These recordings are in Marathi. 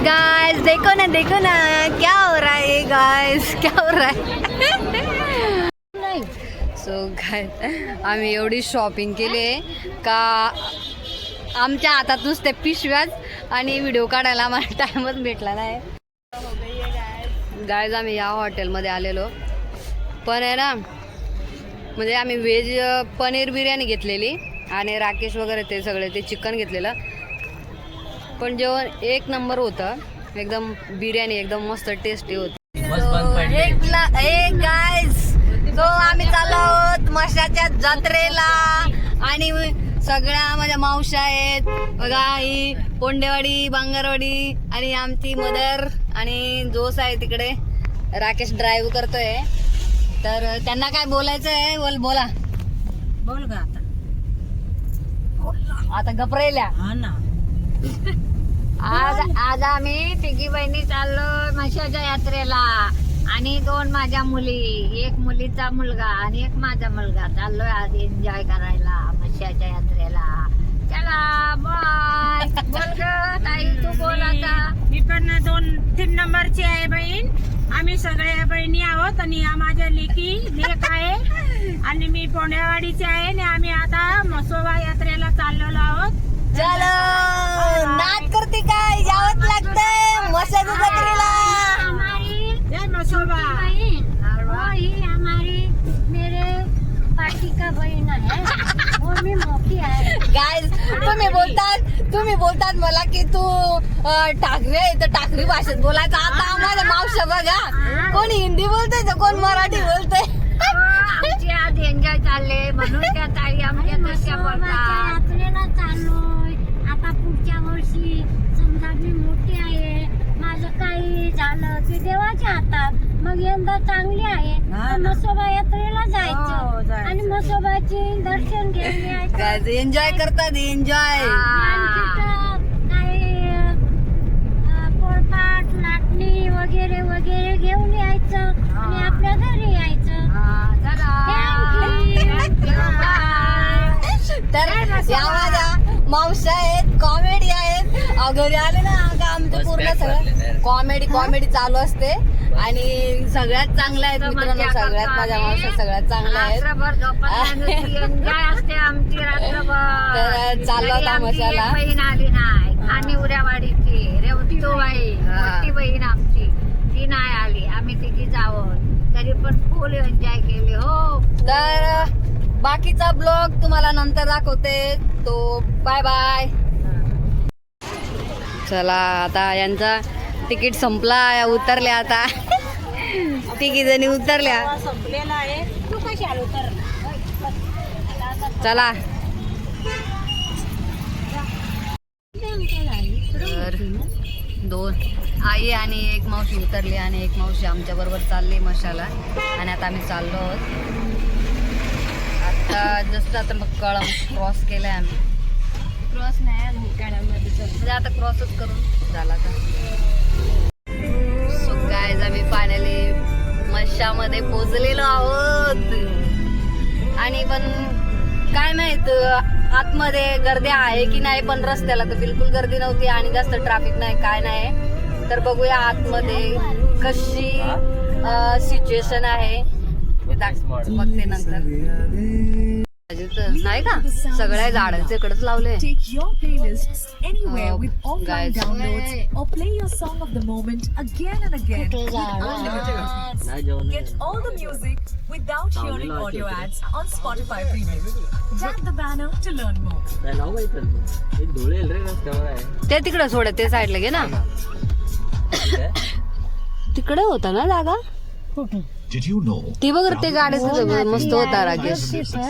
गाइस देखो ना क्या हो रहा है गाइस, क्या हो रहा है. सो गाइस आम्ही एवढी शॉपिंग केली आहे का आमच्या हातात नुसते पिशव्याच आणि व्हिडिओ काढायला मला टाइमच भेटला नाही. गाइस आम्ही या हॉटेलमध्ये आलेलो पण आहे ना, म्हणजे आम्ही व्हेज पनीर बिर्याणी घेतलेली आणि राकेश वगैरे ते सगळे ते चिकन घेतलेलं. पण जेवण एक नंबर होतं, एकदम बिर्याणी एकदम मस्त टेस्टी होती. गाइस तो आम्ही चाललो आहोत मशाच्या जत्रेला आणि सगळ्या माझ्या मावश्या आहेत बघा, ही पोंडेवाडी बांगरवाडी आणि आमची मदर आणि जोस आहे तिकडे. राकेश ड्राईव्ह करतोय तर त्यांना काय बोलायचं आहे. बोला बोल का आता गपरेल्या. आज आम्ही तिघी बहिणी चाललो म्हशाच्या यात्रेला आणि 2 माझ्या मुली, एक मुलीचा मुलगा आणि एक माझा मुलगा. चाललोय आज एन्जॉय करायला म्हशाच्या यात्रेला. चला बाय. बोल ग ताई, तू बोल आता. मी पण 2-3 नंबरची आहे बहीण. आम्ही सगळ्या बहिणी आहोत आणि या माझ्या लेक आहे आणि मी पोंडेवाडीची आहे आणि आम्ही आता मसोबा यात्रेला चाललेलो आहोत. चलो नाच करते काय, जावंच लागतंय मशाच्या जत्रेला. जय मसोबा. ही हमारी मेरे पार्टी का बहन है और मैं मोटी है. गाइस तुम्ही बोलतात मला की तू ठाकरे आहे तर ठाकरी भाषेत बोलायचं. आता आम्हाला मावशा बघा, कोण हिंदी बोलतंय तर कोण मराठी बोलतंय. आमची आज एन्जॉय चालले म्हणून त्या ताई आमच्या कशा बोलतात. यात्रेला चाललोय आता. पुढच्या वर्षी समजा मी मोठी आहे, माझं काही झालं ते देवाच्या हातात. मग यंदा चांगली आहे तर मसोबा यात्रेला जायचं आणि मसोबाची दर्शन घेऊन यायचं. एन्जॉय करतात, एन्जॉय. काही पोळपाट लाटणी वगैरे वगैरे घेऊन यायचं आणि आपल्या घरी यायचं. तर या माझ्या मावशा आहेत, कॉमेडी आहेत. घरी आले ना का आमचं पूर्ण सगळं कॉमेडी चालू असते आणि सगळ्यात चांगल्या आहेत मित्रांनो. सगळ्यात माझ्या मावशा सगळ्यात चांगल्या आहेत. तर चाललो होता मशाला. बहीण आली नाही आणि उऱ्यावाडीची रेवतीबाई मोठी बहीण आमची, ती नाही आली. आम्ही तिघी जावं तरी पण फुल एन्जॉय केले. हो तर बाकीचा ब्लॉग तुम्हाला नंतर दाखवते. तो बाय बाय. चला आता यांचा तिकीट संपला, उतरल्या आता. तिघी जणी उतरल्या. संपलेला आहे. तू कशी आलो तर चला. तर 2 आई आणि एक मावशी उतरली आणि एक मावशी आमच्या बरोबर चालली मशाला आणि आता आम्ही चाललो आहोत. आता जस्ट आता मग कळम क्रॉस केलाय आम्ही. क्रॉस नाही म्हणजे आता क्रॉसच करून झाला. सो गाइस आम्ही फायनली मशामध्ये पोहोचलेलो आहोत आणि पण काय माहित आतमध्ये गर्दी आहे की नाही, पण रस्त्याला तर बिलकुल गर्दी नव्हती आणि जास्त ट्रॅफिक नाही, काय नाही. तर बघूया आतमध्ये कशी सिच्युएशन आहे, बघते नंतर. नाही का सगळ्या झाडांचे इकडेच लावले. Take your playlists anywhere with offline downloads or play your song of the moment again and again with unlimited options. Get all the music without hearing audio ads on Spotify Premium. Tap the banner to learn more. ते तिकडे सोड, ते साईडला घे ना. तिकडे होता ना जागा. Did you know? ती बघ ते गाडी मस्त होता राकेश.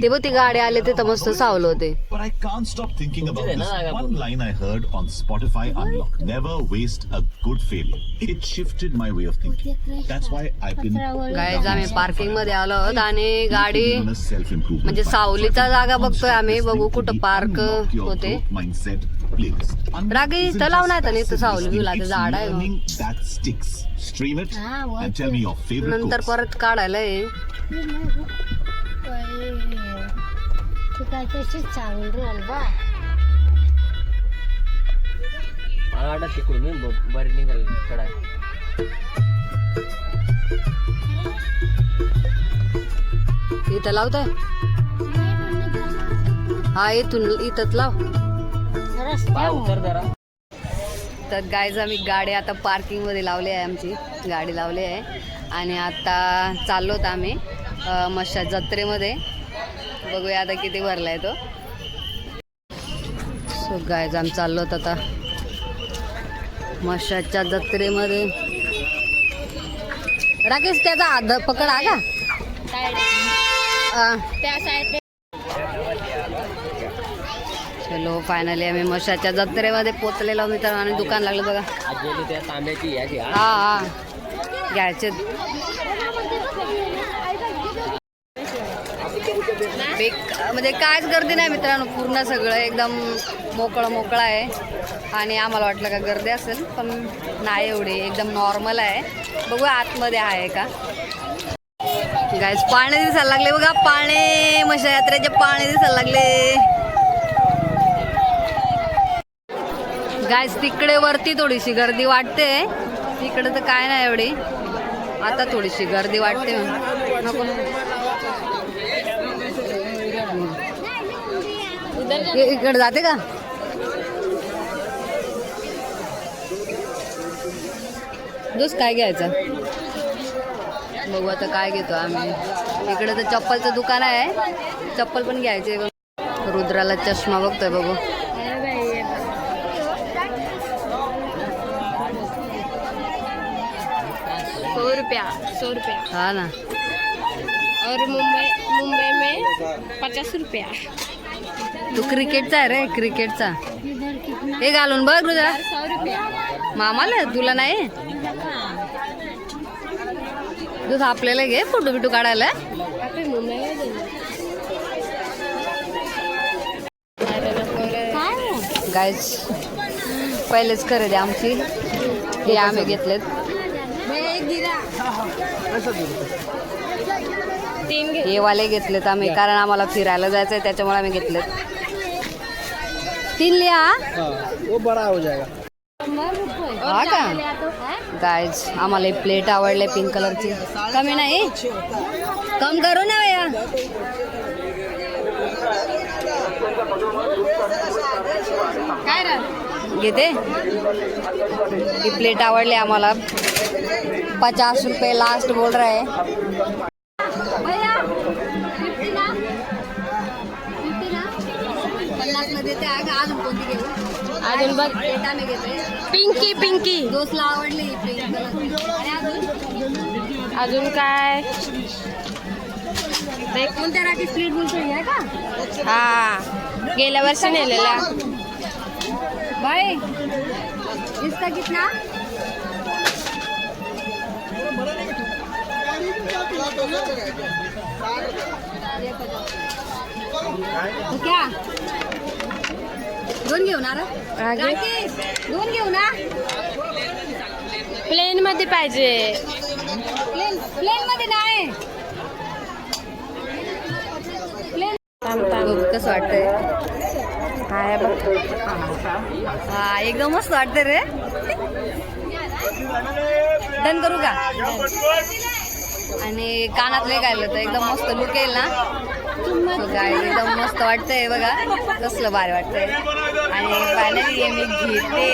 ते बघ ती गाडी आले ते तर मस्त सावलं होते. But I can't stop thinking about this one line I heard on Spotify Unlocked. Never waste a good failure. It shifted my way of thinking. That's why I've been guys आम्ही पार्किंग मध्ये आलो आहोत आणि गाडी self-improvement. म्हणजे सावलीचा जागा बघतोय आम्ही. बघू कुठं पार्क होते. Mindset playlist. राकेश तर लावून आहे तर सावली बिवला ते झाड आहे. Learning that sticks. Stream it and tell me your favorite नंतर quotes. परत काढायला आहे. तू काय तशीच चालून राहिल बा. आता तिकडून मी बरी निघाल चढाय. इथं लावतोय हा इथंच लाव. पाय उतर जरा. तर गाईज आम्ही गाडी आता पार्किंग मध्ये लावली आहे. आमची गाडी लावली आहे आणि आता चाललोत आम्ही मशा जत्रेमध्ये. बघूया आता किती भरलाय तो. सो गाईज आम्ही चाललोत आता मशाच्या जत्रेमध्ये. राकेश त्याचा हात पकड आ का. चलो फायनली आम्ही मशाच्या जत्रेमध्ये पोचलेलो मित्रांनो. आणि दुकान लागलं बघा. आजी त्या तांब्याची याची हा घ्यायचे. म्हणजे कायच गर्दी नाही मित्रांनो. पूर्ण सगळं एकदम मोकळं आहे. आणि आम्हाला वाटलं का गर्दी असेल पण नाही एवढी. एकदम नॉर्मल आहे. बघूया आतमध्ये आहे का. गाईज पाळणे दिसायला लागले बघा. पाळणे मशा यात्रेचे पाळणे दिसायला लागले. गाईज तिकडे वरती थोडीशी गर्दी वाटते. तिकडे तर काय नाही एवढी. आता थोडीशी गर्दी वाटते. नको इकडे जाते का. दुस काय घ्यायचं बघू आता काय घेतो आम्ही. इकडे तर चप्पलचं दुकान आहे. चप्पल पण घ्यायचे. रुद्राला चष्मा बघतोय बघू. 100 रुपया हा ना. और मुंबई में 50 रुपया. तू क्रिकेटचा आहे रे. क्रिकेटचा हे घालून बघ रुद्रा. 100 रुपया. मामाला तुला नाही. तू आपल्याला घे फोटो बिटू काढायला. आपण मुंबईला गाईज पहिलेच खरेदी आमची. हे आम्ही घेतलेत. हे वाले घेतलेत आम्ही कारण आम्हाला फिरायला जायचंय त्याच्यामुळे आम्ही घेतलेत. 3 लिहा. वो बड़ा हो जाएगा. हा का. गाईज आम्हाला प्लेट आवडले पिंक कलरची. कमी नाही कम करू ना भैया. काय रे घेते. ही प्लेट आवडली आम्हाला. 50 रुपये लास्ट बोल रहा है. 50 मध्ये देते. अजून कोणती घेऊ. अजून बघ. प्लेट आम्ही घेते. पिंकी दोस्तला आवडली पिंक कलर. आणि अजून काय. कोणत्या राखीच प्लेट बोलतो आहे का. हा गेल्या वर्षी नेलेला. भाई इसका कितना. तो क्या 2 घेऊ ना. राकेश 2 घेऊ ना. प्लेन मध्ये पाहिजे. प्लेन मध्ये नाही. कसं वाटतंय. काय बघ. हा एकदम मस्त वाटतंय रे. डन करू का. आणि कानातले गायलं तर एकदम मस्त लुक येईल ना. गाय एकदम मस्त वाटतंय बघा. कसलं भारी वाटतंय. आणि फायनली हे मी घेते.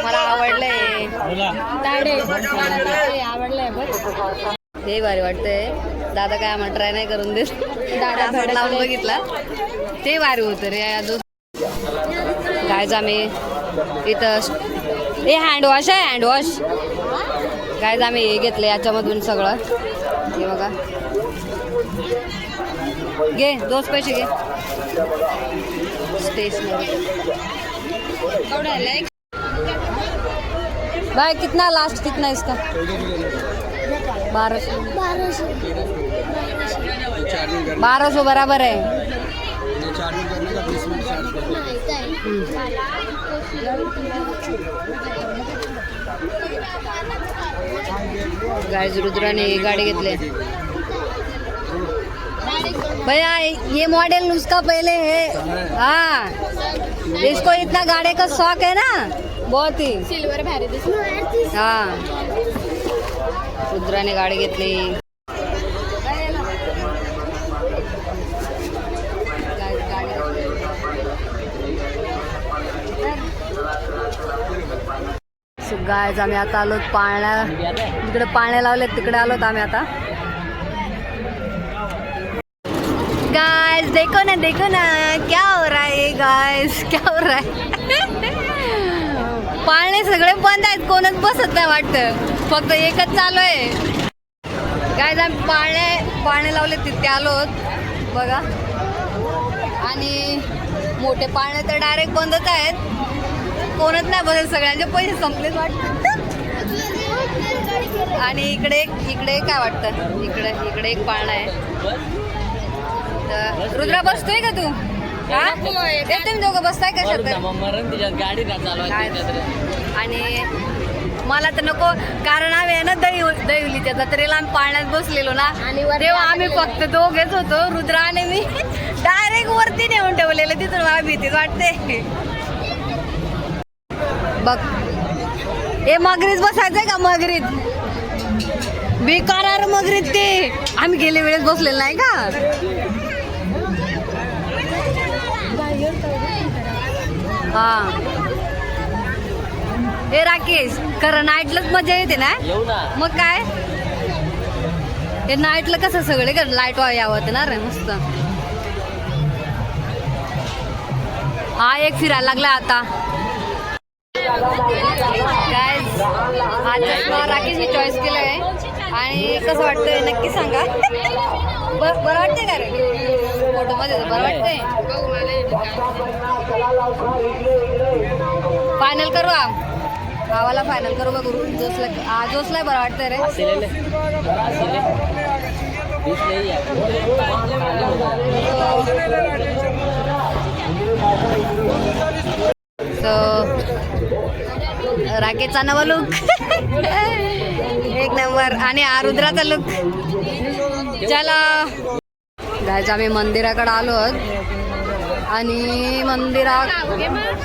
मला आवडलंय. आवडलंय बघ. हे भारी वाटतंय. दादा काय आम्हाला ट्राय नाही करून देत. दादा लावून बघितला ते भारी होतं रे. गायज आम्ही इथं हे हँडवॉश आहे. हँडवॉश गायज आम्ही हे घेतलं याच्यामधून सगळं. हे बघा घे. 2 पैसे घे. स्टेशनरी भाई कितना लास्ट कितना इसका. 1200 बराबर है. गाइस रुद्राने ही गाड़ी घेतली. भैया ये मॉडल उसका पहले है. हाँ इसको इतना गाड़ी का शौक है ना, बहुत ही. सिल्वर भारी हा, रुद्राने गाडी घेतली. गायज आम्ही आता आलो पाळण्या, जिकडे पाळण्या लावले तिकडे आलोत आम्ही आता. गाइस देखो ना क्या हो रहा है गाइस, क्या हो रहा है. पाळणे सगळे बंद आहेत, कोणच बसत नाही वाटतं, फक्त एकच चालू आहे. गाइस आम्ही पाळणे लावले तिथे आलोत बघा. आणि मोठे पाळणे तर डायरेक्ट बंदच आहेत, कोणच नाही बदल, सगळ्यांचे पैसे संपलेच वाटतं. आणि इकडे काय वाटतं, इकडे एक पाळणा आहे. तर रुद्रा बसतोय का तू? तुम्ही दोघं बसताय कशात? आणि मला तर नको, कारण आम्ही आहे ना दहिवलीच्या जत्रेला आम्ही पाळण्यात बसलेलो ना, तेव्हा आम्ही फक्त दोघेच होतो, रुद्रा आणि मी. डायरेक्ट वरती नेऊन ठेवलेलं, तिथून मला भीतीच वाटते. बघ हे मगरीत बसायचंय का, मगरीत बेकार मगरीत. ते आम्ही गेले वेळेस बसलेलं नाही का. हा हे राकेश, खरं नाईटलाच मजा येते ना. मग काय हे नाईटला कसं सगळे लाईट यावं ना रे मस्त. हा एक फिरायला लागला आता. काय आज राकेशने चॉईस केलं आहे आणि कसं वाटतंय नक्की सांगा. बरं वाटतंय का रे फोटो मध्ये, बरं वाटतंय. फायनल करू आवाला, फायनल करू बघू. जोसला बरं वाटतंय रे. राकेशचा नवा लुक एक नंबर, आणि रुद्राचा लुक. चला जायचं, आम्ही मंदिराकडे आलो आणि मंदिरात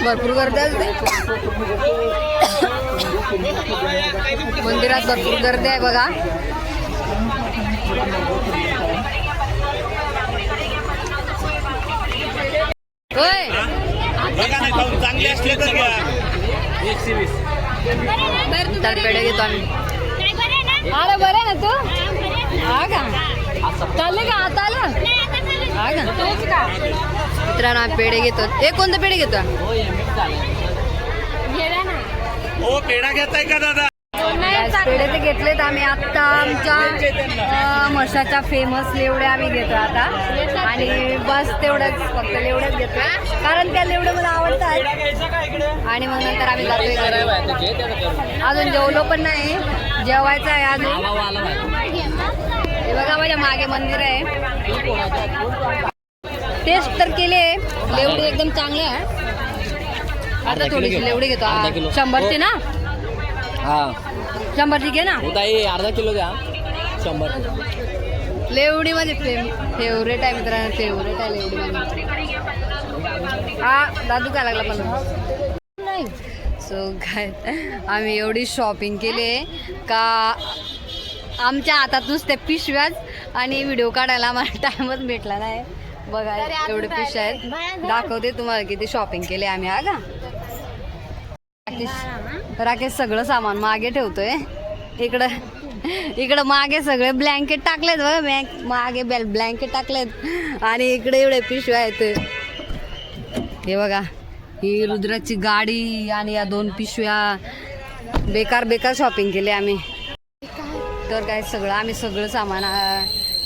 भरपूर गर्दी असते. मंदिरात भरपूर गर्दी आहे बघा. होय चांगले असले तर घ्या. तर पेढे घेतो आम्ही. अरे बरं ना तू, हा का चालले का आता आलं, हा का मित्रांनो. आम्ही पेढे घेतो. एक कोणतं पेढे घेतो? ओ पेढा घेताय का दादा? पेढे ते घेतलेत आम्ही आता. आमच्या म्हशाच्या फेमस लेवडे आम्ही घेतो आता, आणि बस तेवढंच, फक्त लेवडेच घेतो, कारण त्या लेवडे मला आवडतात. आणि मग नंतर आम्ही जातोय घरी. अजून जेवलो पण नाही, जेवायचं आहे अजून. हे बघा माझ्या मागे मंदिर आहे. टेस्ट तर केले, लेवडी एकदम चांगले आहे. आता थोडीशी लेवडी घेतो. 100ची ना, 100ची घे ना. अर्धा किलो द्या. 100 लेवडी माझी फेवरेट आहे मित्रांनो, फेवरेट आहे लेवडी माझी. हा दादू काय लागला पण नाही. सो काय आम्ही एवढी शॉपिंग केली का आमच्या हातात नुसते पिशव्याच, आणि व्हिडिओ काढायला मला टाइमच भेटला नाही. बघा एवढे पिशव्या आहेत, दाखवते तुम्हाला किती शॉपिंग केली आम्ही. हा का राकेश सगळं सामान मागे ठेवतोय. इकडं मागे सगळे ब्लँकेट टाकलेत बघा, मागे ब्लँकेट टाकलेत, आणि इकडे एवढे पिशव्या आहेत. हे बघा ही रुद्राची गाडी आणि या 2 पिशव्या. बेकार शॉपिंग केली आम्ही. तर काय आम्ही सगळं सामान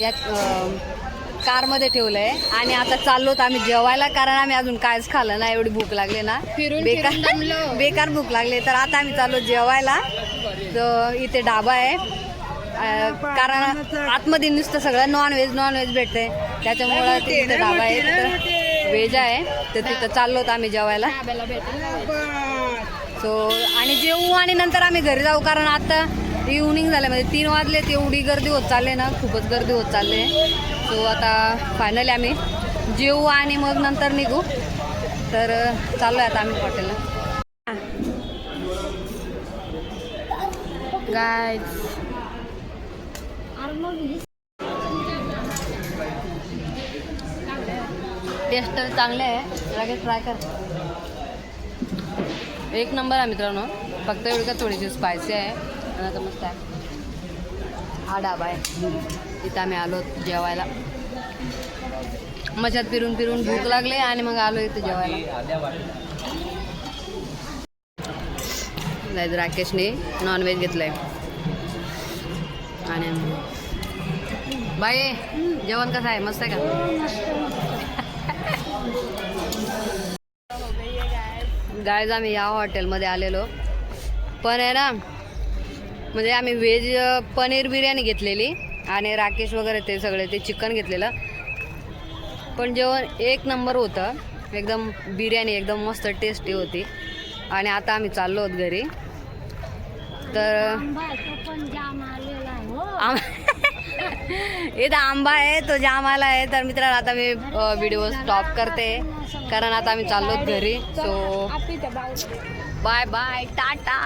यात कारमध्ये ठेवलंय, आणि आता चाललोत आम्ही जेवायला, कारण आम्ही अजून कायच खाल्लं ना, एवढी भूक लागली ना, बेकार भूक लागली. तर आता आम्ही चाललो जेवायला. तर इथे ढाबा आहे, कारण आतमध्ये नुसतं सगळं नॉनव्हेज भेटते, त्याच्यामुळं तिथे ढाबा आहे. तिथं व्हेज आहे, तर तिथं चाललोत आम्ही जेवायला. सो आणि जेवू आणि नंतर आम्ही घरी जाऊ, कारण आता इव्हनिंग झालं, म्हणजे 3 वाजले. एवढी गर्दी होत चालले ना, खूपच गर्दी होत चालले. सो आता फायनली आम्ही जेवू आणि मग नंतर निघू. तर चाललोय आता आम्ही हॉटेलला. गाईज टेस्ट तर चांगले आहे, लगेच ट्राय कर. एक नंबर आहे मित्रांनो, फक्त एवढं का थोडीशी स्पायसी आहे आणि आता मस्त आहे. हा डाबा आहे, इथं आम्ही आलो जेवायला. मशात फिरून फिरून भूक लागली आणि मग आलो इथं जेवायला. राकेशने नॉनव्हेज घेतलंय आणि बाई जेवण कसं आहे, मस्त आहे का? गाईज आम्ही या हॉटेलमध्ये आलेलो, पण आहे ना म्हणजे आम्ही व्हेज पनीर बिर्याणी घेतलेली आणि राकेश वगैरे ते सगळे ते चिकन घेतलेलं. पण जेवण एक नंबर होतं, एकदम बिर्याणी एकदम मस्त टेस्टी होती. आणि आता आम्ही चाललो आहोत घरी. तर इथं आंबा आहे, तो जाम आला आहे. तर मित्रांनो आता मी व्हिडिओ स्टॉप करते, कारण आता आम्ही चाललो घरी. So bye bye, Tata.